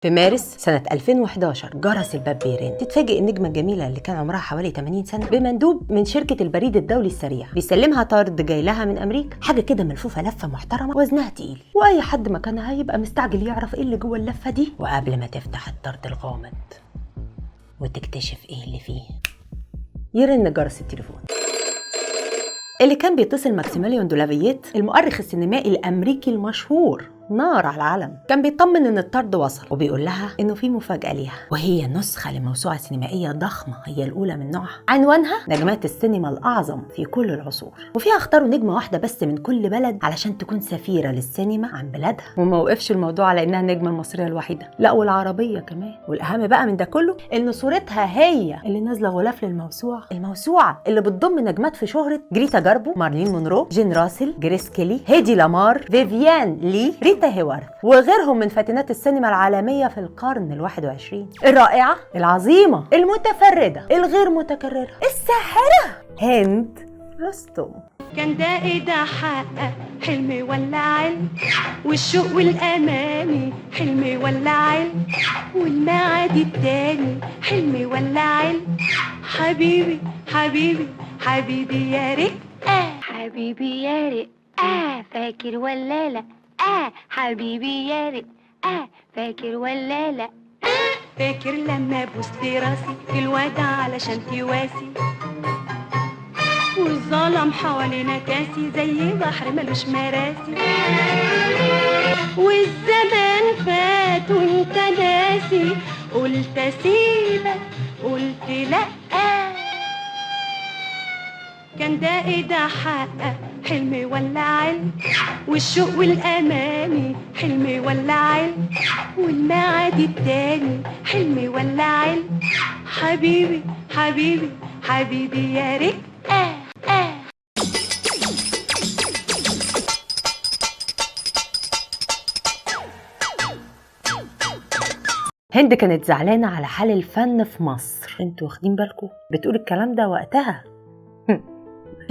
في مارس سنة 2011 جرس الباب بيرن. تتفاجئ النجمة الجميلة اللي كان عمرها حوالي 80 سنة بمندوب من شركة البريد الدولي السريع بيسلمها طرد جاي لها من أمريكا، حاجة كده ملفوفة لفة محترمة وزنها تقيل، وأي حد مكانها هيبقى مستعجل يعرف إيه اللي جوه اللفة دي. وقبل ما تفتح الطرد الغامض وتكتشف إيه اللي فيه، يرن جرس التليفون. اللي كان بيتصل ماكسيميليان دولافييت، المؤرخ السينمائي الأمريكي المشهور نار على العالم، كان بيطمن ان الطرد وصل وبيقول لها انه في مفاجأة ليها، وهي نسخة لموسوعة سينمائية ضخمة هي الأولى من نوعها، عنوانها نجمات السينما الأعظم في كل العصور، وفيها اختاروا نجمة واحدة بس من كل بلد علشان تكون سفيرة للسينما عن بلادها. وما وقفش الموضوع على انها النجمة المصرية الوحيدة، لا والعربية كمان. والأهم بقى من ده كله ان صورتها هي اللي نازلة غلاف الموسوعة اللي بتضم نجمات في شهرة جريتا جاربو، مارلين مونرو، جين راسل، جريس كيلي، هيدي لامار، فيفيان لي، ريتا هيوارث، وغيرهم من فاتنات السينما العالمية في القرن ال21، الرائعة، العظيمة، المتفردة، الغير متكررة، الساحرة هند رستم. كان ده حقق حلمي ولا علم، والشوق والأماني حلمي ولا علم، والمعاد التاني حلمي ولا علم. حبيبي حبيبي حبيبي يا رقة، حبيبي يا رقة فاكر ولا لا؟ حبيبي يا رقة فاكر ولا لا؟ فاكر لما بوست راسي في الوداع علشان تواسي، والظلم حوالينا كاسي زي بحر ملوش مراسي، والزمان فات وانت ناسي، قلت اسيبك قلت لأ. كان ده حقق حلمي ولا علم، والشوق والأماني حلمي ولا علم، والمعاد التاني حلمي ولا علم. حبيبي حبيبي حبيبي يا رقة. هند كانت زعلانة على حال الفن في مصر، انتوا واخدين بالكم؟ بتقول الكلام ده وقتها.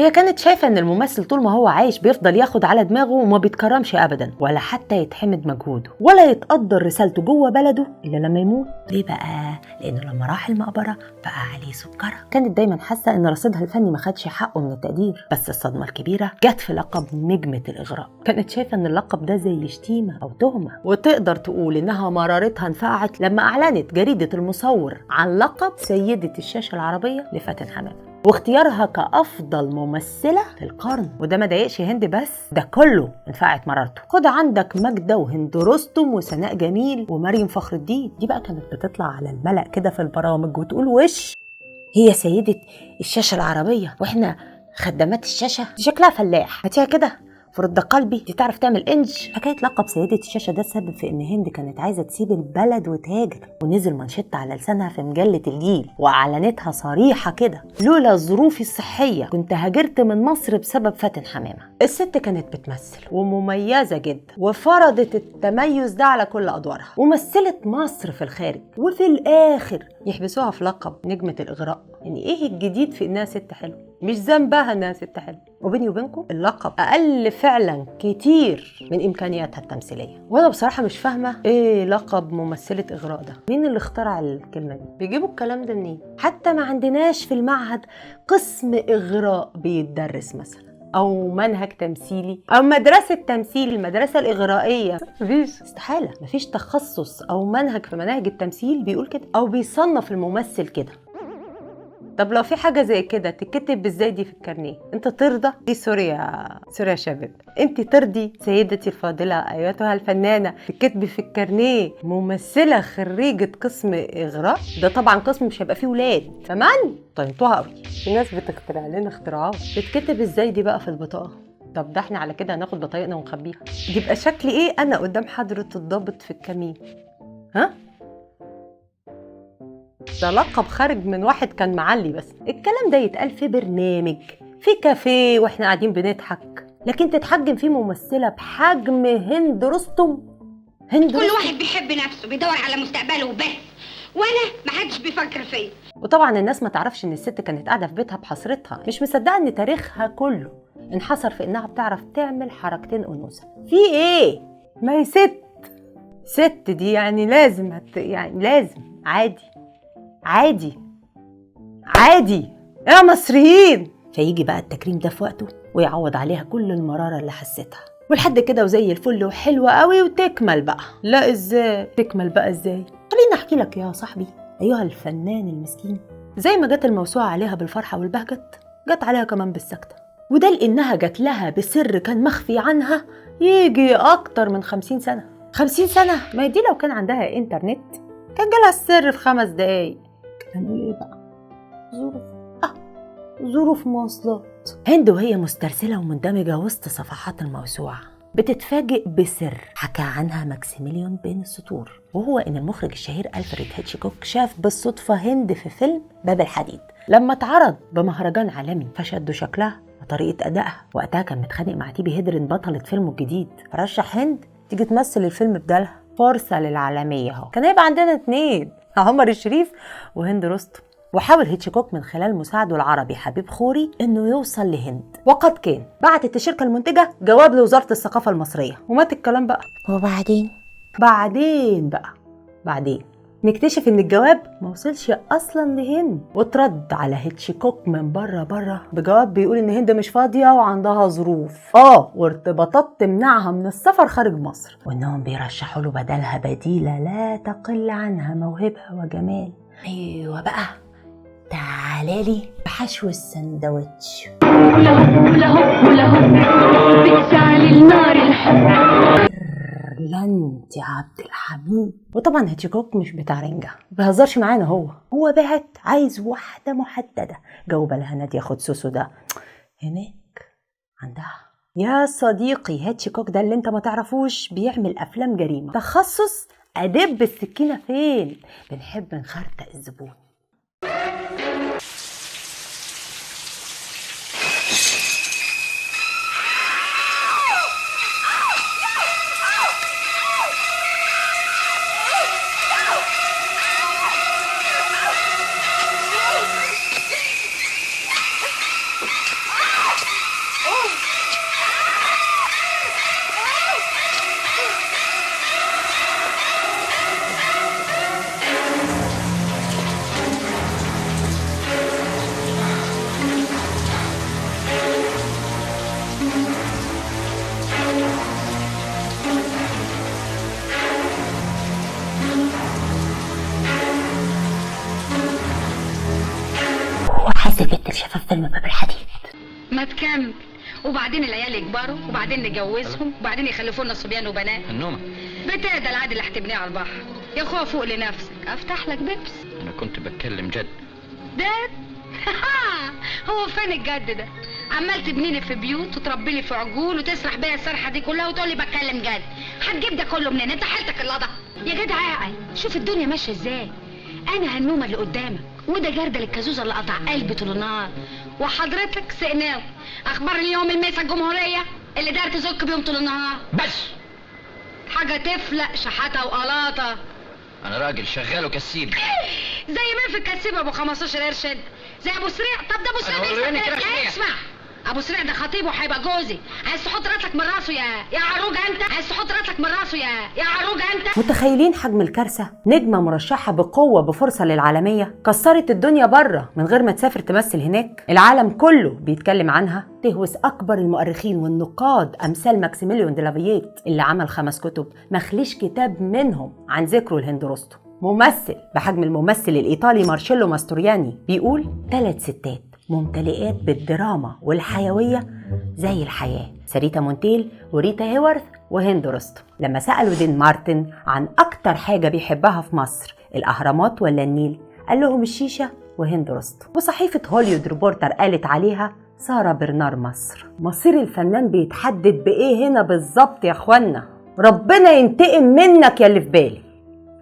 هي كانت شايفة ان الممثل طول ما هو عايش بيفضل ياخد على دماغه وما بيتكرمش ابدا، ولا حتى يتحمد مجهوده، ولا يتقدر رسالته جوه بلده الا لما يموت. ليه بقى؟ لانه لما راح المقبرة بقى عليه سكرة. كانت دايما حاسة ان رصيدها الفني ما خدش حقه من التقدير، بس الصدمة الكبيرة جت في لقب نجمة الاغراء. كانت شايفة ان اللقب ده زي شتيمة او تهمة، وتقدر تقول انها مرارتها انفعت لما اعلنت جريدة المصور عن لقب سيدة الشاشة العربية لفاتن حمامة، واختيارها كأفضل ممثلة في القرن. وده ما ضايقش هند بس، ده كله انفعت مرارته. خد عندك ماجدة وهند رستم وسناء جميل ومريم فخر الدين، دي بقى كانت بتطلع على الملأ كده في البرامج وتقول وش هي سيدة الشاشة العربية واحنا خدامات الشاشة. دي شكلها فلاح، هاتيها كده فرد قلبي، دي تعرف تعمل انج. حكايه لقب سيدة الشاشة ده سبب في ان هند كانت عايزة تسيب البلد وتهاجر، ونزل منشط على لسانها في مجلة الجيل واعلنتها صريحة كده: لولا ظروفي الصحية كنت هاجرت من مصر بسبب فاتن حمامة. الست كانت بتمثل ومميزة جدا، وفرضت التميز ده على كل ادوارها، ومثلت مصر في الخارج، وفي الاخر يحبسوها في لقب نجمة الاغراء. يعني ايه الجديد في انها ست حلوة؟ مش ذنبها انها ست حلوة. وبيني وبينكم اللقب اقل فعلا كتير من امكانياتها التمثيليه. وانا بصراحه مش فاهمه ايه لقب ممثله اغراء ده، مين اللي اخترع الكلمه دي؟ بيجيبوا الكلام ده منين؟ حتى ما عندناش في المعهد قسم اغراء بيتدرس مثلا، او منهج تمثيلي، او مدرسه تمثيل، المدرسه الاغرائيه. مفيش، استحاله. مفيش تخصص او منهج في مناهج التمثيل بيقول كده او بيصنف الممثل كده. طب لو في حاجة زي كده تتكتب ازاي دي في الكارنيه؟ انت ترضى؟ دي سوريا شباب، انت ترضي سيدتي الفاضلة ايتها الفنانة تكتبي في الكارنيه ممثلة خريجة قسم اغراء؟ ده طبعا قسم مش هيبقى فيه ولاد كمان. طينتوها قوي. في ناس بتخترع لنا اختراعات. تتكتب ازاي دي بقى في البطاقة؟ طب ده احنا على كده هناخد بطايقنا ونخبيها. يبقى شكلي ايه انا قدام حضرة الضابط في الكمين؟ ها؟ ده لقب خارج من واحد كان معلي بس. الكلام ده يتقال في برنامج، في كافيه واحنا قاعدين بنضحك، لكن تتحجم فيه ممثلة بحجم هند رستم. كل واحد بيحب نفسه، بيدور على مستقبله وبس، وانا محدش بيفكر فيا. وطبعا الناس ما تعرفش ان الست كانت قاعدة في بيتها بحسرتها، مش مصدقة ان تاريخها كله انحصر في انها بتعرف تعمل حركتين انوثة. في ايه؟ ما هي ست ست دي يعني لازم يعني لازم عادي يا مصريين. فيجي بقى التكريم ده في وقته ويعوض عليها كل المرارة اللي حسيتها، والحد كده وزي الفل وحلوة قوي وتكمل بقى. لا ازاي تكمل بقى؟ ازاي؟ خليني احكي لك يا صاحبي ايها الفنان المسكين. زي ما جت الموسوعة عليها بالفرحة والبهجت، جت عليها كمان بالسكتة، وده لانها جت لها بسر كان مخفي عنها يجي اكتر من 50 سنة. 50 سنة؟ ما دي لو كان عندها انترنت كان جالها السر في 5 دقايق. كان نقول ايه بقى؟ ظروف مواصلات. هند وهي مسترسلة ومندمجة وسط صفحات الموسوعة بتتفاجئ بسر حكى عنها ماكسيميليان بين السطور، وهو ان المخرج الشهير ألفريد هيتشكوك شاف بالصدفة هند في فيلم باب الحديد لما اتعرض بمهرجان عالمي، فشدوا شكلها وطريقة أدائها. وقتها كان متخانق مع تيبي هيدرن بطلة فيلمه الجديد، فرشح هند تيجي تمثل الفيلم بدالها. فرصة للعالمية اهو. كان هيبقى عندنا 2، عمر الشريف وهند رستم. وحاول هيتشكوك من خلال مساعده العربي حبيب خوري انه يوصل لهند، وقد كان. بعتت الشركه المنتجه جواب لوزاره الثقافه المصريه، ومات الكلام بقى. بعدين نكتشف ان الجواب ما وصلش اصلا لهند، وترد على هيتشكوك من بره بجواب بيقول ان هند مش فاضيه وعندها ظروف وارتباطات تمنعها من السفر خارج مصر، وانهم بيرشحوا له بدلها بديله لا تقل عنها موهبه وجمال. ايوه بقى، تعالالي بحشو السندوتش. لنت يا عبد الحميد. وطبعا هيتشكوك مش بتاع رنجة، بيهزرش معانا. هو بعت عايز واحدة محددة، جاوب لها نادية خد سوسو ده هناك عندها. يا صديقي هيتشكوك ده اللي انت ما تعرفوش بيعمل افلام جريمة، تخصص ادب السكينة فين، بنحب نخرطق الزبون. البنت اللي شافها في فيلم باب الحديد. ما تكمل، وبعدين العيال يكبروا، وبعدين نجوزهم، وبعدين يخلفوا لنا صبيان وبنات. النومة بتاع ده العادي اللي هتبنيه على البحر. يا اخويا فوق لنفسك، افتح لك بيبس. انا كنت بتكلم جد. جد؟ هو فين الجد ده؟ عمال تبنيني في بيوت وتربي لي في عجول وتسرح بيا السرحه دي كلها وتقول لي بتكلم جد. هتجيب ده كله منين؟ انت حالتك اللضع يا جدع. عاقل، شوف الدنيا ماشيه ازاي. انا هنومه اللي قدامك، وده جردل الكازوزه اللي قطع قلبي طول النهار، وحضرتك سقناوي. اخبار اليوم الميسه الجمهوريه اللي دار تزك بيهم طول النهار. بس حاجه تفلق شحاته وقلاطه. انا راجل شغال وكسيب. زي مين في الكسيب ابو 15 قرش؟ زي ابو سريع. طب ده ابو سريع اسمع، ابو سريع ده خطيبه هيبقى جوزي. عايز تحط راسك من راسه يا عروجه انت؟ عايز تحط راسك من راسه يا عروجه انت؟ متخيلين حجم الكارثه؟ نجمه مرشحه بقوه بفرصه للعالميه كسرت الدنيا بره من غير ما تسافر تمثل هناك. العالم كله بيتكلم عنها، تهوس اكبر المؤرخين والنقاد امثال ماكسيميليان ديلافييت اللي عمل 5 كتب، مخليش كتاب منهم عن ذكره لهند رستم. ممثل بحجم الممثل الايطالي مارشيلو ماستورياني بيقول 3 ستات ممتلئات بالدراما والحيوية زي الحياة، ساريتا مونتيل وريتا هيورث وهند رستم. لما سألوا دين مارتن عن أكتر حاجة بيحبها في مصر، الأهرامات ولا النيل، قال لهم الشيشة وهند رستم. وصحيفة هوليود ريبورتر قالت عليها سارة برنار مصر. مصير الفنان بيتحدد بإيه هنا بالظبط يا أخوانا؟ ربنا ينتقم منك يا اللي في بالي.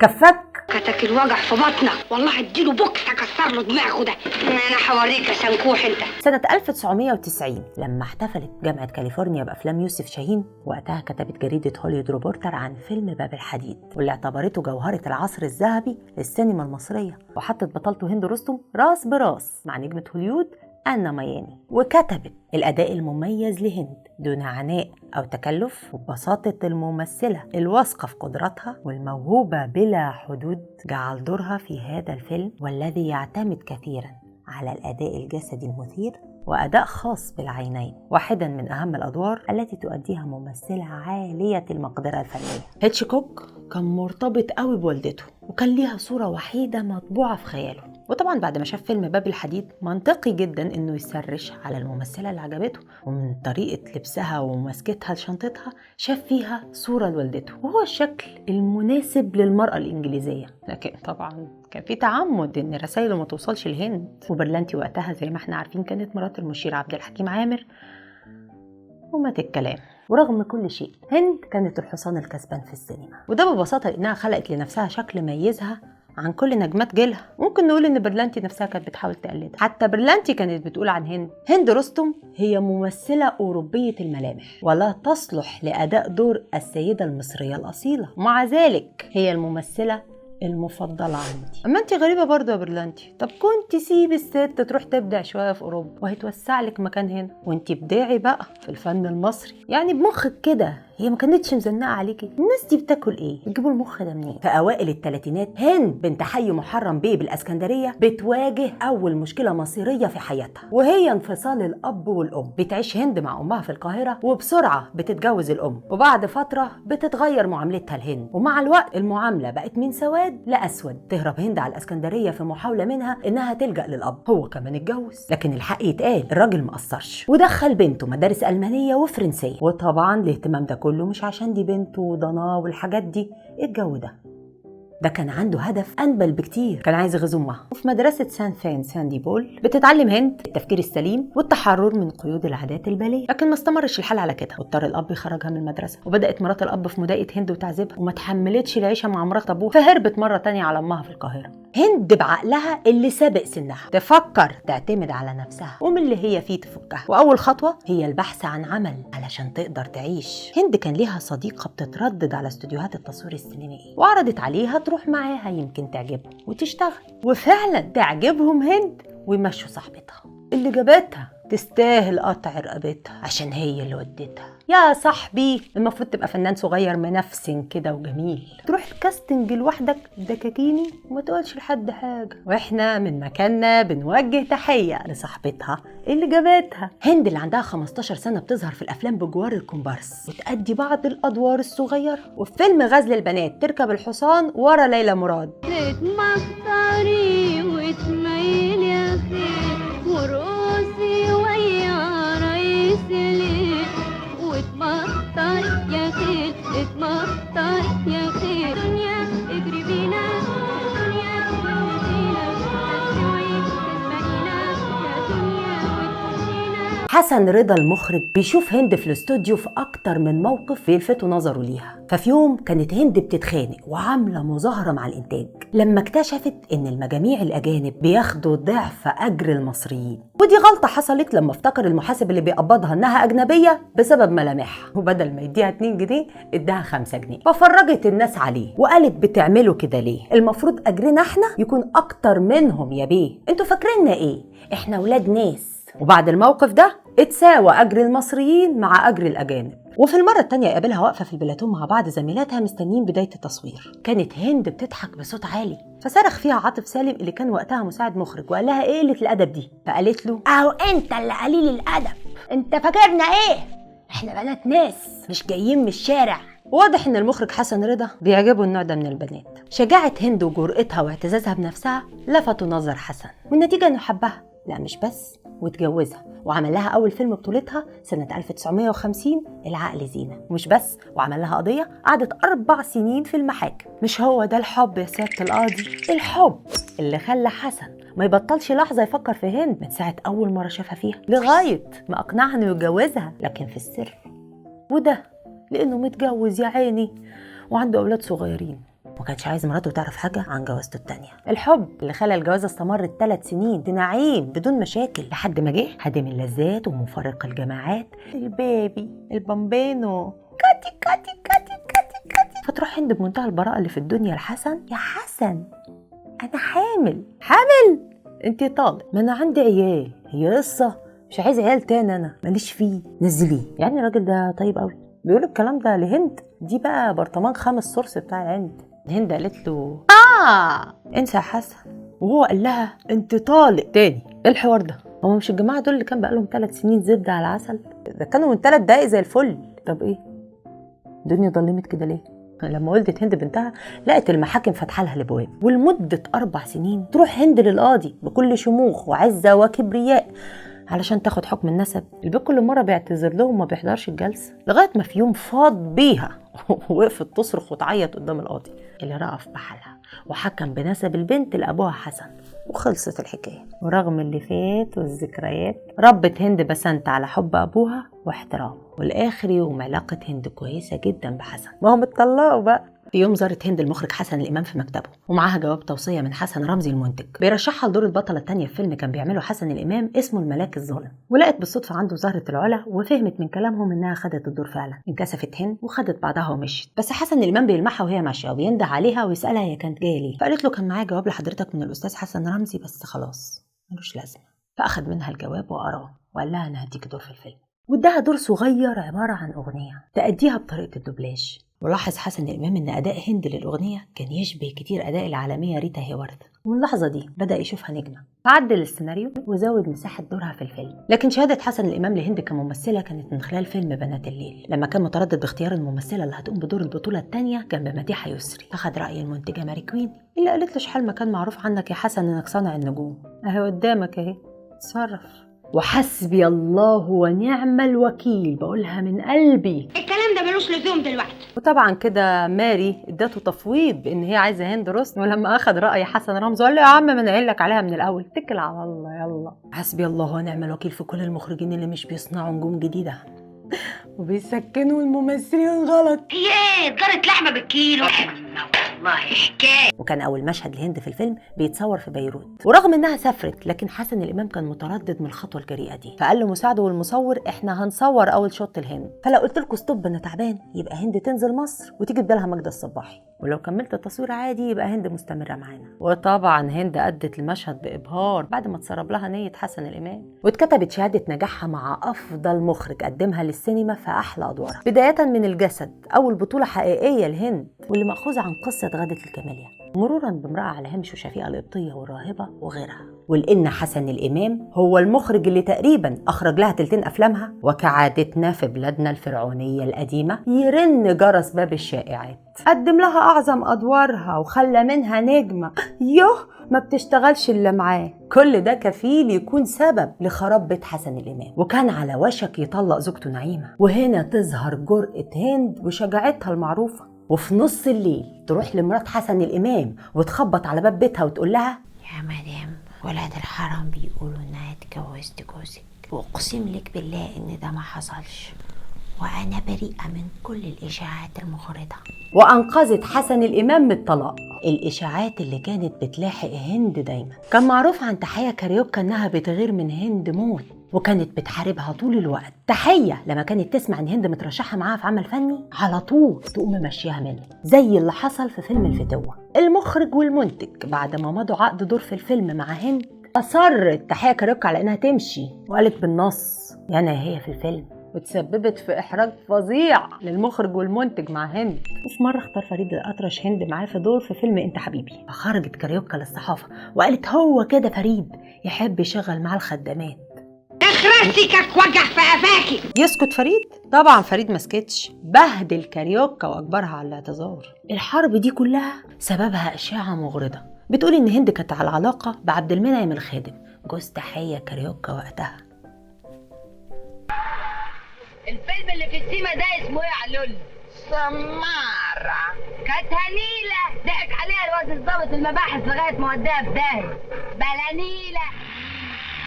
كفاك كتك الوجع في بطنك، والله اديله بوكس هكسر له دماغه ده. انا هوريك يا سنكوح انت. سنة 1990 لما احتفلت جامعة كاليفورنيا بأفلام يوسف شاهين، وقتها كتبت جريدة هوليود ريبورتر عن فيلم باب الحديد، واللي اعتبرته جوهرة العصر الذهبي للسينما المصرية، وحطت بطلته هند رستم راس براس مع نجمة هوليود أنا مياني، وكتبت الأداء المميز لهند دون عناء أو تكلف، وببساطة الممثلة الواثقة في قدراتها والموهوبة بلا حدود جعل دورها في هذا الفيلم والذي يعتمد كثيرا على الأداء الجسدي المثير وأداء خاص بالعينين، واحدا من أهم الأدوار التي تؤديها ممثلة عالية المقدرة الفنية. هيتشكوك كان مرتبط قوي بوالدته، وكان ليها صورة وحيدة مطبوعة في خياله. وطبعا بعد ما شاف فيلم باب الحديد منطقي جدا انه يسرش على الممثلة اللي عجبته، ومن طريقة لبسها ومسكتها لشنطتها شاف فيها صورة لوالدته، وهو الشكل المناسب للمرأة الإنجليزية. لكن طبعا كان في تعمد ان رسائله ما توصلش لهند، وبرلانتي وقتها زي ما احنا عارفين كانت مرات المشير عبد الحكيم عامر، ومات الكلام. ورغم كل شيء هند كانت الحصان الكسبان في السينما، وده ببساطة لأنها خلقت لنفسها شكل ميزها عن كل نجمات جيلها. ممكن نقول ان برلانتي نفسها كانت بتحاول تقلدها، حتى برلانتي كانت بتقول عن هند رستم هي ممثلة أوروبية الملامح ولا تصلح لأداء دور السيدة المصرية الأصيلة، ومع ذلك هي الممثلة المفضلة عندي. اما انت غريبة برضه يا برلانتي، طب كنت سيب الست تروح تبدع شوية في اوروبا وهيتوسع لك مكان هنا، وانت ابداعي بقى في الفن المصري، يعني بمخك كده. هي ما كانتش مزنقه عليكي، الناس دي بتاكل ايه؟ بتجيبوا المخ ده منين؟ في اوائل الثلاثينات هند بنت حي محرم بيه بالاسكندريه بتواجه اول مشكله مصيريه في حياتها، وهي انفصال الاب والام. بتعيش هند مع امها في القاهره، وبسرعه بتتجوز الام، وبعد فتره بتتغير معاملتها لهند، ومع الوقت المعامله بقت من سواد لاسود. تهرب هند على الاسكندريه في محاوله منها انها تلجا للاب، هو كمان اتجوز، لكن الحق يتقال الراجل ما قصرش ودخل بنته مدارس المانيه وفرنسيه. وطبعا الاهتمام ده كله مش عشان دي بنته وضنا والحاجات دي، الجو ده كان عنده هدف أنبل بكتير، كان عايز يغيظ أمها. وفي مدرسة ساندي بول بتتعلم هند التفكير السليم والتحرر من قيود العادات البالية، لكن ما استمرش الحال على كده، واضطر الأب يخرجها من المدرسة، وبدأت مرات الأب في مضايقة هند وتعذيبها، وما تحملتش العيشة مع مرات أبوها، فهربت مرة تانية على أمها في القاهرة. هند بعقلها اللي سابق سنها تفكر تعتمد على نفسها ومن اللي هي فيه تفكها، وأول خطوة هي البحث عن عمل علشان تقدر تعيش. هند كان ليها صديقة بتتردد على استوديوهات التصوير السينمائي، وعرضت عليها تروح معاها يمكن تعجبهم وتشتغل، وفعلا تعجبهم هند ويمشوا صاحبتها اللي جابتها تستاهل قطع رقبتها عشان هي اللي ودتها. يا صاحبي المفروض تبقى فنان صغير منفسن كده وجميل، تروح الكاستنج لوحدك دكاكيني وما تقولش لحد حاجه، واحنا من مكاننا بنوجه تحيه لصاحبتها اللي جابتها. هند اللي عندها 15 سنه بتظهر في الافلام بجوار الكومبارس وتأدي بعض الادوار الصغيره، وفي فيلم غزل البنات تركب الحصان ورا ليلى مراد. تتمخطري وتميل يا خير ورقصي ويا ريسي ليه، وتمخطري يا خير اتمخطري يا خير، دنيا اجري بينا دنيا وتدينا تسوي تسبقينا يا دنيا وتدينا. حسن رضا المخرج بيشوف هند في الاستوديو في اكتر من موقف بيلفتوا نظره ليها. ففي يوم كانت هند بتتخانق وعامله مظاهره مع الانتاج لما اكتشفت ان المجاميع الاجانب بياخدوا ضعف اجر المصريين، ودي غلطه حصلت لما افتكر المحاسب اللي بيقبضها انها اجنبيه بسبب ملامحها، وبدل ما يديها 2 جنيه اداها 5 جنيه. ففرجت الناس عليه وقالت بتعملوا كده ليه؟ المفروض اجرنا احنا يكون اكتر منهم يا بيه، انتوا فاكريننا ايه؟ احنا ولاد ناس. وبعد الموقف ده اتساوى اجر المصريين مع اجر الاجانب. وفي المره الثانيه قابلها واقفه في البلاتون مع بعض زميلاتها مستنيين بدايه التصوير، كانت هند بتضحك بصوت عالي، فصرخ فيها عاطف سالم اللي كان وقتها مساعد مخرج وقال لها ايه قله الادب دي؟ فقالت له اهو انت اللي قليل الادب، انت فاكرنا ايه؟ احنا بنات ناس مش جايين من الشارع. واضح ان المخرج حسن رضا بيعجبه النوع ده من البنات. شجاعه هند وجرأتها واعتزازها بنفسها لفتوا نظر حسن، والنتيجه انه حبها، لا مش بس، واتجوزها وعمل لها اول فيلم بطولتها سنه 1950 العقل زينه. ومش بس، وعمل لها قضيه قعدت 4 سنين في المحاكم. مش هو ده الحب يا سياده القاضي؟ الحب اللي خلى حسن ما يبطلش لحظه يفكر في هند من ساعه اول مره شافها فيها لغايه ما اقنعها انه يتجوزها، لكن في السر. وده لانه متجوز يا عيني وعنده اولاد صغيرين، ما كانش عايز مراته تعرف حاجه عن جوازته التانية. الحب اللي خلى الجوازه استمرت 3 سنين بنعيم بدون مشاكل، لحد ما جه هادم اللذات ومفرق الجماعات، البيبي البامبينو كاتي كاتي كاتي كاتي كاتي. فتروح هند بمنتهى البراءه اللي في الدنيا لحسن، يا حسن انا حامل انت طالق. ما انا عندي عيال، هي قصه مش عايز عيال تاني، انا ماليش فيه، نزليه. يعني الراجل ده طيب قوي بيقول الكلام ده لهند، دي بقى برطمان 5 سورس بتاع الهند. الهند قالت له انسى يا حسن، وهو قال لها انت طالق تاني. ايه الحوار ده؟ هو مش الجماعه دول اللي كان بقالهم 3 سنين زبده على عسل؟ ده كانوا من 3 دقايق زي الفل. طب ايه الدنيا ضلمت كده ليه؟ لما ولدت هند بنتها لقت المحاكم فاتحه لها الابواب، ولمده 4 سنين تروح هند للقاضي بكل شموخ وعزه وكبرياء علشان تاخد حكم النسب. البيت كل مره بيعتذر لهم وما بيحضرش الجلسه، لغايه ما في يوم فاض بيها ووقفت تصرخ وتعيط قدام القاضي اللي رأف بحالها وحكم بنسب البنت لابوها حسن، وخلصت الحكايه. ورغم اللي فات والذكريات ربت هند بسنت على حب ابوها واحترامه، والاخر يوم علاقه هند كويسه جدا بحسن، ما هم اتطلقوا بقى. في يوم زارت هند المخرج حسن الإمام في مكتبه ومعاها جواب توصية من حسن رمزي المنتج بيرشحها لدور البطلة التانية في فيلم كان بيعمله حسن الإمام اسمه الملاك الظالم. ولقت بالصدفة عنده زهرة العلا وفهمت من كلامهم إنها خدت الدور فعلا. انكسفت هند وخدت بعضها ومشيت، بس حسن الإمام بيلمحها وهي ماشية وبينده عليها ويسألها هي كانت جاية ليه، فقالت له كان معايا جواب لحضرتك من الأستاذ حسن رمزي بس خلاص ملوش لازمة. فأخد منها الجواب وقراه وقال لها أنا هديك دور في الفيلم، واداها دور صغير عبارة عن أغنية تأديها بطريقة الدوبلاج. ولاحظ حسن الإمام إن أداء هند للأغنية كان يشبه كتير أداء العالمية ريتا هيورث، ومن اللحظة دي بدأ يشوفها نجمة، فعدل السيناريو وزود مساحة دورها في الفيلم. لكن شهادة حسن الإمام لهند كممثلة كانت من خلال فيلم بنات الليل، لما كان متردد باختيار الممثلة اللي هتقوم بدور البطولة الثانية جنب مديحة يسري، أخد رأي المنتجة ماري كوين اللي قالت له شحال ما كان معروف عنك يا حسن إنك صانع النجوم، أهي قدامك أهي اتصرف. وحسبي الله ونعم الوكيل، بقولها من قلبي، الكلام ده ملوش لزوم دلوقتي. وطبعا كده ماري ادته تفويض بان هي عايزه هند رستم، ولما اخذ راي حسن رمزي قال له يا عم ما انا قايل لك عليها من الاول، اتكل على الله يلا. حسبي الله ونعم الوكيل في كل المخرجين اللي مش بيصنعوا نجوم جديده وبيسكنوا الممثلين غلط. ايه جرت لحمه بالكيلو والله حكايه. وكان اول مشهد لهند في الفيلم بيتصور في بيروت، ورغم انها سافرت لكن حسن الامام كان متردد من الخطوه الجريئه دي، فقال لمساعده والمصور احنا هنصور اول شوط لهند، فلو قلت لكم ستوب انا تعبان يبقى هند تنزل مصر وتيجي بدالها ماجدة الصباحي، ولو كملت التصوير عادي يبقى هند مستمره معانا. وطبعا هند ادت المشهد بابهار بعد ما اتسرب لها نيه حسن الامام، واتكتبت شهاده نجاحها مع افضل مخرج قدمها للسينما في احلى ادوارها، بدايه من الجسد اول بطوله حقيقيه لهند واللي ماخوذه عن قصه غادة الكماليه، مرورا بامراه على هامش وشفيقه القبطيه والراهبه وغيرها. ولان حسن الامام هو المخرج اللي تقريبا اخرج لها 2 افلامها، وكعادتنا في بلادنا الفرعونيه القديمه يرن جرس باب الشائعات، قدم لها اعظم ادوارها وخلى منها نجمه ما بتشتغلش الا معاه. كل ده كفيل يكون سبب لخراب بيت حسن الامام، وكان على وشك يطلق زوجته نعيمه. وهنا تظهر جرأة هند وشجاعتها المعروفه، وفي نص الليل تروح لمرات حسن الامام وتخبط على باب بيتها وتقول لها يا مدام ولاد الحرام بيقولوا انها اتجوزت جوزك، واقسم لك بالله ان ده ما حصلش، وانا بريئه من كل الاشاعات المغرضه. وانقذت حسن الامام من الطلاق. الاشاعات اللي كانت بتلاحق هند دايما كان معروف عن تحية كاريوكا انها بتغير من هند موت، وكانت بتحاربها طول الوقت. تحية لما كانت تسمع ان هند مترشحه معاها في عمل فني على طول تقوم ممشيها منه، زي اللي حصل في فيلم الفتوة. المخرج والمنتج بعد ما مضوا عقد دور في الفيلم مع هند اصرت تحية كاريوكا على انها تمشي، وقالت بالنص يعني هي في الفيلم، وتسببت في احراج فظيع للمخرج والمنتج مع هند. وفي مره اختار فريد الأطرش هند معاه في دور في فيلم انت حبيبي، فخرجت كاريوكا للصحافه وقالت هو كده فريد يحب يشغل معاه الخدامات. اخرسك وجع في قفاكي. يسكت فريد؟ طبعا فريد ما سكتش، بهدل كاريوكا واجبرها على الاعتذار. الحرب دي كلها سببها اشاعه مغرضه بتقول ان هند كانت على علاقه بعبد المنعم الخادم جوز تحية كاريوكا وقتها. الفيلم اللي في السيما ده اسمه ايه يا علول؟ سمارة. كانت هنيلة ضحك عليها الواد الضابط المباحث لغاية ما وداها في داهية. بلانيلة.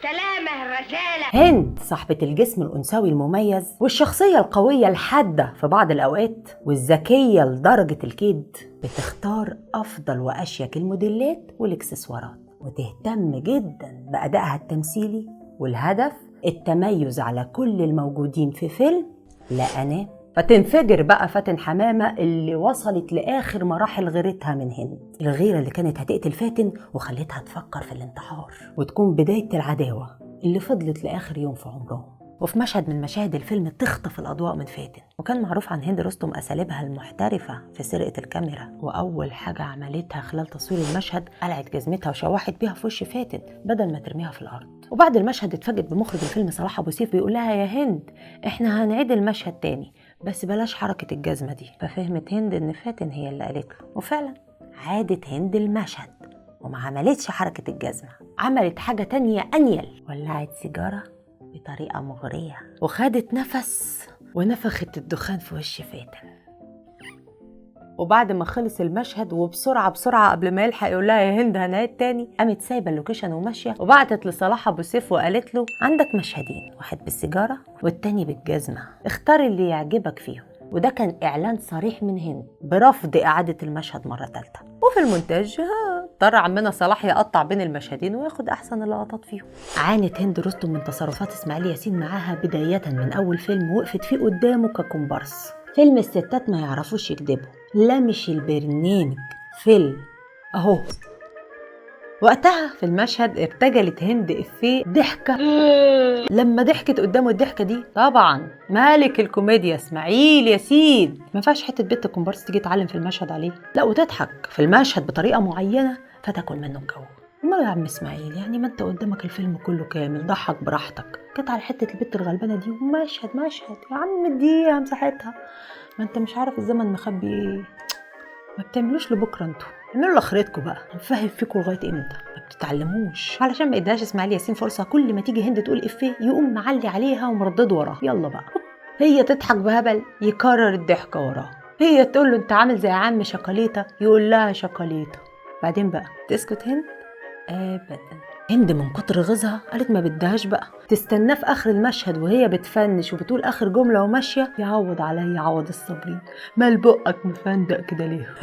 سلامة الرسالة. هند صاحبة الجسم الأنثوي المميز والشخصية القوية الحادة في بعض الأوقات والذكية لدرجة الكيد، بتختار أفضل وأشيك الموديلات والإكسسوارات، وتهتم جدا بأدائها التمثيلي، والهدف التميز على كل الموجودين في فيلم لا أنام فتنفجر بقى فاتن حمامة اللي وصلت لآخر مراحل غيرتها من هند، الغيرة اللي كانت هتقتل فاتن وخلتها تفكر في الانتحار، وتكون بداية العداوة اللي فضلت لآخر يوم في عمرهم. وفي مشهد من مشاهد الفيلم تخطف الأضواء من فاتن. وكان معروف عن هند رستم أساليبها المحترفة في سرقة الكاميرا، وأول حاجة عملتها خلال تصوير المشهد قلعت جزمتها وشوحت بيها في وش فاتن بدل ما ترميها في الأرض. وبعد المشهد اتفاجئت بمخرج الفيلم صلاح أبو سيف بيقول لها: يا هند احنا هنعيد المشهد تاني بس بلاش حركة الجزمة دي. ففهمت هند إن فاتن هي اللي قالت له، وفعلا عادت هند المشهد وما عملتش حركة الجزمة، عملت حاجة تانية أنيل، ولعت سيجارة بطريقة مغرية وخدت نفس ونفخت الدخان في وش فاتن. وبعد ما خلص المشهد وبسرعة قبل ما يلحق يقول لها يا هند هنعيد تاني، قامت سايبة اللوكيشن وماشية، وبعتت لصلاح أبو سيف وقالت له: عندك مشهدين، واحد بالسيجارة والتاني بالجزمة، اختار اللي يعجبك فيهم. وده كان إعلان صريح من هند برفض إعادة المشهد مرة تالتة. وفي المونتاج اضطر عمنا صلاح يقطع بين المشهدين وياخد أحسن اللقطات فيهم. عانت هند رستم من تصرفات إسماعيل ياسين معاها بداية من أول فيلم وقفت فيه قدامه ككومبارس. فيلم الستات ما يعرفوش يكذبوا، لا مش البرنامج، فيلم أهو. وقتها في المشهد ارتجلت هند إفيه ضحكة لما ضحكت قدامه. الضحكة دي طبعا مالك الكوميديا إسماعيل ياسين، ما ينفعش حتة بنت كومبارس تيجي تعلم في المشهد عليه، لا وتضحك في المشهد بطريقة معينة فتاكل منه الجو. امال يا عم إسماعيل، يعني ما انت قدامك الفيلم كله كامل، ضحك براحتك، جت على حتة البنت الغلبانة دي ومشهد يا عم اديها مساحتها، ما انت مش عارف الزمن مخبي ايه. ما بتعملوش لبكره انتوا، اعملوا لاخرتكم بقى، هنفهم فيكم لغايه امتى؟ ما بتتعلموش. علشان ما يديهاش اسماعيل ياسين فرصه كل ما تيجي هند تقول افيه يقوم معلي عليها ومردد وراها. يلا بقى هي تضحك بهبل يكرر الضحكه وراها، هي تقول له انت عامل زي عم شوكوليته يقول لها شوكوليته، بعدين بقى تسكت هند؟ ابدا. هند من كتر غيظها قالت ما بدهاش بقى، تستناه في اخر المشهد وهي بتفنش وبتقول اخر جمله وماشيه: يعوض عليا عوض الصابرين، مال بقك مفندق كده ليه؟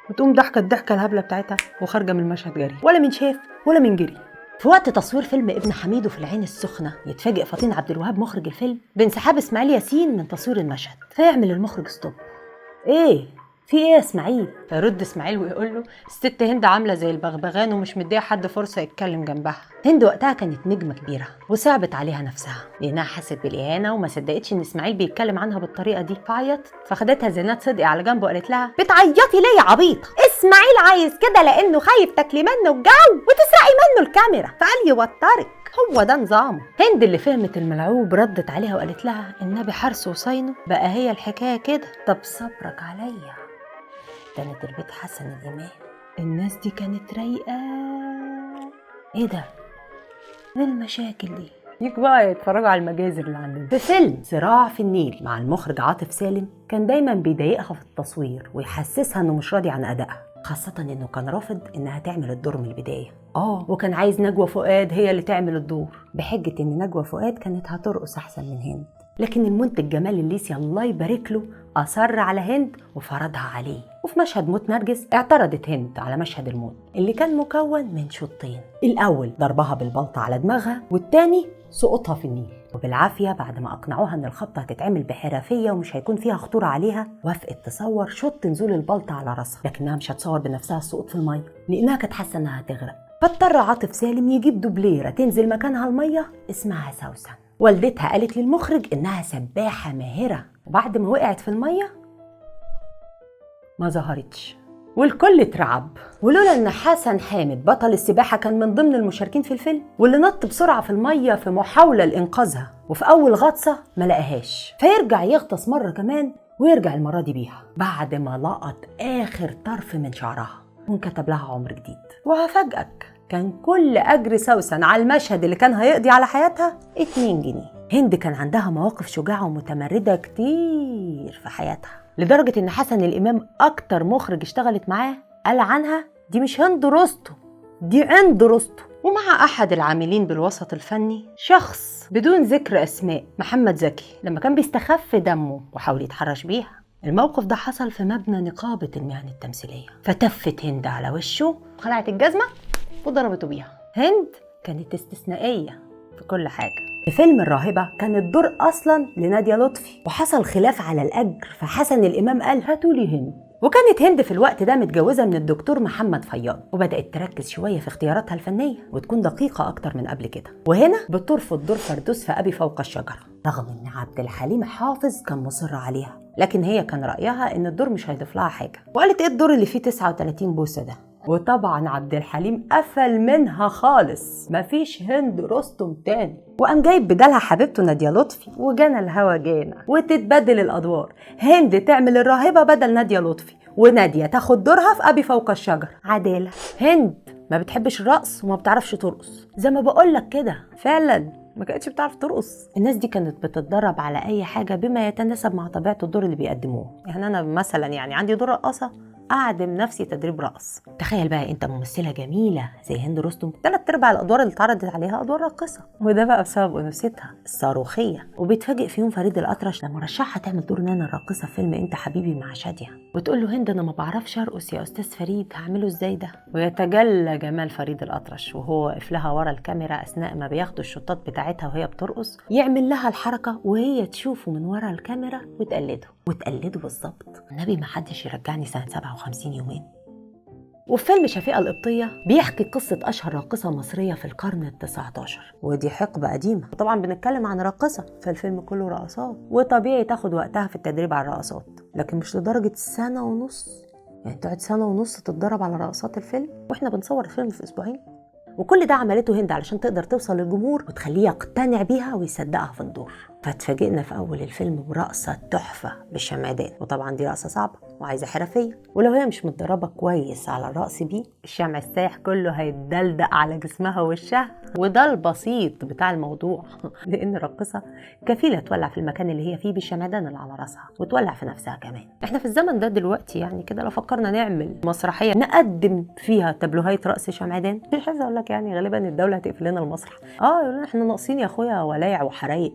وتقوم ضحكه الضحكه الهبله بتاعتها وخارجه من المشهد جري، ولا من شاف ولا من جري. في وقت تصوير فيلم ابن حميد وفي العين السخنه يتفاجئ فطين عبد الوهاب مخرج الفيلم بانسحاب اسماعيل ياسين من تصوير المشهد، فيعمل المخرج ستوب. ايه في ايه يا اسماعيل؟ فيرد اسماعيل ويقول له: الست هند عامله زي البغبغان ومش مديه حد فرصه يتكلم جنبها. هند وقتها كانت نجمه كبيره وصعبت عليها نفسها لانها حست بالاهانه وما صدقتش ان اسماعيل بيتكلم عنها بالطريقه دي، فعيطت. فخدتها زينات صدقي على جنب وقالت لها: بتعيطي ليه يا عبيطه؟ اسماعيل عايز كده لانه خايف تاكلي منه الجو وتسرقي منه الكاميرا فقال يوترك، هو ده نظامه. هند اللي فهمت الملعوب ردت عليها وقالت لها: النبي حرس وصينه بقى، هي الحكايه كده؟ طب صبرك عليا. كانت البيت حسن الإمام، الناس دي كانت رايقة. ايه ده؟ ايه المشاكل دي؟ يجوا بقى يتفرجوا على المجازر اللي عندنا. في فيلم صراع في النيل مع المخرج عاطف سالم كان دايما بيضايقها في التصوير ويحسسها انه مش راضي عن ادائها، خاصة انه كان رافض انها تعمل الدور من البداية. وكان عايز نجوى فؤاد هي اللي تعمل الدور بحجة ان نجوى فؤاد كانت هترقص احسن من هند. لكن المنتج جمال الليثي الله يبارك له أصر على هند وفرضها عليه. وفي مشهد موت نرجس اعترضت هند على مشهد الموت اللي كان مكون من شوطين، الأول ضربها بالبلطة على دماغها والتاني سقوطها في النيل. وبالعافية بعد ما أقنعوها إن الخبطة هتتعمل بحرفية ومش هيكون فيها خطورة عليها، وافقت تصور شوط نزول البلطة على راسها، لكنها مش هتصور بنفسها السقوط في المية لأنها كانت حاسة إنها هتغرق. فاضطر عاطف سالم يجيب دوبليرة تنزل مكانها المية اسمها سوسن. والدتها قالت للمخرج إنها سباحة ماهرة، وبعد ما وقعت في المية ما ظهرتش والكل اترعب. ولولا ان حسن حامد بطل السباحة كان من ضمن المشاركين في الفيلم واللي نط بسرعة في المية في محاولة لإنقاذها، وفي أول غطسة ما لقاهاش فيرجع يغطس مرة كمان ويرجع المرة دي بيها بعد ما لقط آخر طرف من شعرها وانكتب لها عمر جديد. وهفاجئك كان كل أجر سوسن على المشهد اللي كان هيقضي على حياتها 2 جنيه. هند كان عندها مواقف شجاعة ومتمردة كتير في حياتها، لدرجة إن حسن الإمام أكتر مخرج اشتغلت معاه قال عنها: دي مش هند رستم، دي عند رستم. ومع أحد العاملين بالوسط الفني شخص بدون ذكر أسماء، محمد زكي، لما كان بيستخف دمه وحاول يتحرش بيها. الموقف ده حصل في مبنى نقابة المهن التمثيلية، فتفت هند على وشه وخلعت الجزمة وضربته بيها. هند كانت استثنائية في كل حاجة. في فيلم الراهبة كان الدور أصلا لنادية لطفي، وحصل خلاف على الأجر، فحسن الإمام قال هاتولي هند. وكانت هند في الوقت ده متجوزة من الدكتور محمد فياض، وبدأت تركز شوية في اختياراتها الفنية وتكون دقيقة أكتر من قبل كده. وهنا بترفض دور فردوس في أبي فوق الشجرة، رغم إن عبد الحليم حافظ كان مصر عليها، لكن هي كان رأيها إن الدور مش هيضيف لها حاجة، وقالت إيه الدور اللي فيه 39 بوسة ده؟ وطبعا عبد الحليم قفل منها خالص، مفيش هند رستم تاني، وقام جايب بدالها حبيبته نادية لطفي، وجانا الهوا جانا، وتتبدل الادوار، هند تعمل الراهبة بدل نادية لطفي، ونادية تاخد دورها في ابي فوق الشجر. عدالة. هند ما بتحبش الرقص وما بتعرفش ترقص، زي ما بقولك كده فعلا ما كانتش بتعرف ترقص. الناس دي كانت بتتدرب على اي حاجة بما يتناسب مع طبيعة الدور اللي بيقدموه. يعني انا مثلا عندي دور رقاصة، أعدم نفسي تدريب رقص. تخيل بقى انت ممثلة جميلة زي هند رستم 3/4 الادوار اللي اتعرضت عليها ادوار راقصة، وده بقى بسبب انوثتها الصاروخية. وبيتفاجئ في يوم فريد الأطرش لما رشحها تعمل دور نانا الراقصة في فيلم انت حبيبي مع شادية، وتقول له هند انا ما بعرفش ارقص يا استاذ فريد، هعمله ازاي ده؟ ويتجلى جمال فريد الأطرش وهو واقف لها ورا الكاميرا اثناء ما بياخدوا الشطات بتاعتها وهي بترقص، يعمل لها الحركة وهي تشوفه من ورا الكاميرا وتقلده بالظبط. النبي ما حدش يرجعني سنة 57 يومين. وفي فيلم شفيقة القبطية بيحكي قصة أشهر راقصة مصرية في القرن ال19، ودي حقبة قديمة، وطبعا بنتكلم عن راقصة فالفيلم كله رقصات، وطبيعي تاخد وقتها في التدريب على الرقصات، لكن مش لدرجة 1.5 سنة، يعني تقعد 1.5 سنة تتدرب على رقصات الفيلم، واحنا بنصور الفيلم في أسبوعين. وكل ده عملته هند علشان تقدر توصل للجمهور وتخليه يقتنع بيها ويصدقها في الدور. فتفاجئنا في أول الفيلم برقصة تحفة بالشمعدان، وطبعا دي رقصة صعبة وعايزة حرفية، ولو هي مش متدربة كويس على الرقص بيه الشمع السايح كله هيتدلدق على جسمها ووشها، وده البسيط بتاع الموضوع لأن الراقصة كفيلة تولع في المكان اللي هي فيه بالشمعدان اللي على راسها، وتولع في نفسها كمان. احنا في الزمن ده دلوقتي كده لو فكرنا نعمل مسرحية نقدم فيها تابلوهات رقص شمعدان، مش عايزة أقول لك غالبا الدولة هتقفل لنا المسرح. يقولون احنا ناقصين يا اخويا ولايع وحرايق.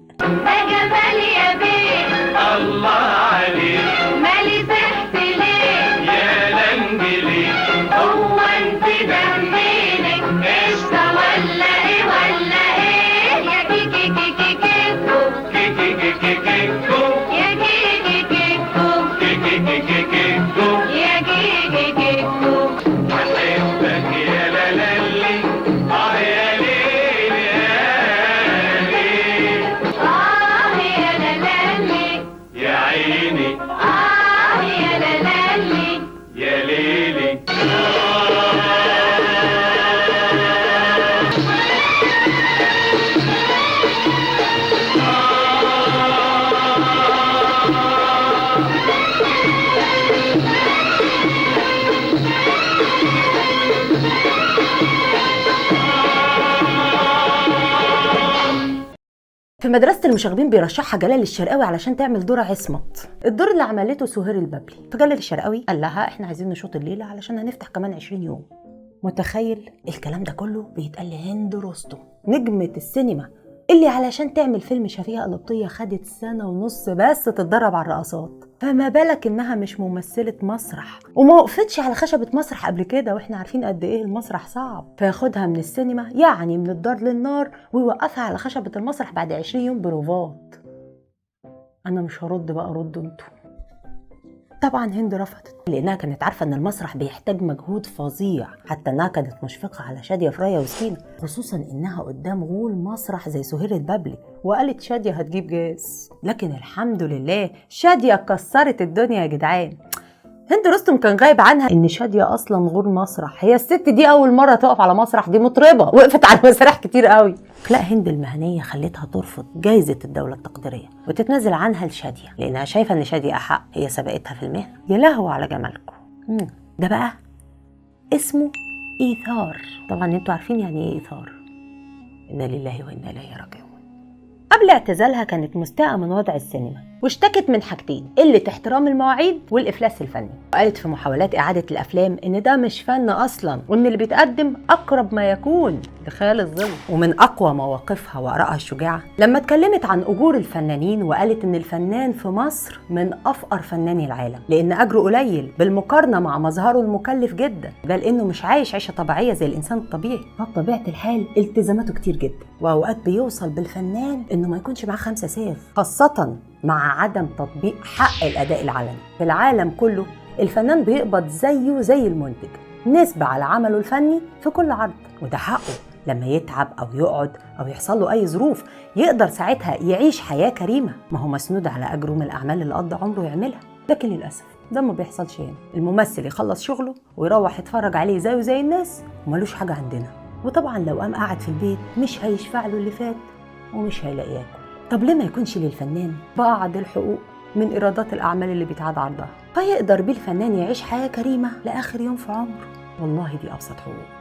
جمال يا بيه الله عليك، مالي سحت ليه يا لنجلي، هو انت دمينك قشطة ولا ايه ولا ايه؟ يا كيكي كيكي كيكو كيكي كيكي كيكو يا كيكي كيكو كيكي كيكي كيكو يا كيكي كيكو بحبك يا لالي يا ليل يا ليل يا لالي يا عيني يا لالي يا ليلي. في مدرسة المشاغبين بيرشحها جلال الشرقاوي علشان تعمل دور عصمت، الدور اللي عملته سهير البابلي. فجلال الشرقاوي قال لها احنا عايزين نشوط الليلة علشان هنفتح كمان 20 يوم. متخيل الكلام ده كله بيتقال لهند رستم نجمة السينما اللي علشان تعمل فيلم شفيقة القبطية خدت 1.5 سنة بس تتدرب على الرقصات، فما بالك انها مش ممثلة مسرح وما وقفتش على خشبة مسرح قبل كده، واحنا عارفين قد ايه المسرح صعب. فياخدها من السينما من الدار للنار ويوقفها على خشبة المسرح بعد 20 يوم بروفات. انا مش هرد بقى، ردوا انتوا. طبعا هند رفضت لانها كانت عارفه ان المسرح بيحتاج مجهود فظيع، حتى انها كانت مشفقه على شاديه فرايه وسكينه، خصوصا انها قدام غول مسرح زي سهير البابلي، وقالت شاديه هتجيب جاز. لكن الحمد لله شاديه كسرت الدنيا يا جدعان. هند رستم كان غايب عنها ان شاديه اصلا غول مسرح، هي الست دي اول مره تقف على مسرح، دي مطربه وقفت على مسارح كتير قوي. لا هند المهنيه خلتها ترفض جايزه الدوله التقديريه وتتنازل عنها لشاديه لانها شايفه ان شاديه احق، هي سبقتها في المهنه. يا لهوي على جمالكم. ده بقى اسمه ايثار. طبعا انتوا عارفين يعني ايه ايثار. انا لله وانا اليه راجعون. قبل اعتزالها كانت مستاءة من وضع السينما، واشتكت من حاجتين: قلة احترام المواعيد والإفلاس الفني. وقالت في محاولات إعادة الأفلام إن ده مش فن أصلا، وإن اللي بيتقدم أقرب ما يكون لخيال الظل. ومن أقوى مواقفها وآرائها الشجاعة لما اتكلمت عن أجور الفنانين، وقالت إن الفنان في مصر من أفقر فناني العالم، لأن أجره قليل بالمقارنة مع مظهره المكلف جدا، بل إنه مش عايش عيشة طبيعية زي الإنسان الطبيعي. فبطبيعة الحال التزاماته كتير جدا، وأوقات بيوصل بالفنان إنه ما يكونش معاه 5 ساغ، خاصة مع عدم تطبيق حق الأداء العلني. في العالم كله الفنان بيقبض زيه زي المنتج، نسبة على عمله الفني في كل عرض، وده حقه. لما يتعب أو يقعد أو يحصل له أي ظروف يقدر ساعتها يعيش حياة كريمة، ما هو مسنود على أجره من الأعمال اللي قضى عمره يعملها. لكن للأسف ده ما بيحصلش هنا. الممثل يخلص شغله ويروح يتفرج عليه زيه زي الناس ومالوش حاجة عندنا. وطبعا لو قام قاعد في البيت مش هيشفع له اللي فات ومش هيلاقي ياكل. طب ليه ما يكونش للفنان بعض الحقوق من إيرادات الأعمال اللي بيتعاد عرضها، فيقدر بيه الفنان يعيش حياة كريمة لآخر يوم في عمره؟ والله دي أبسط حقوق.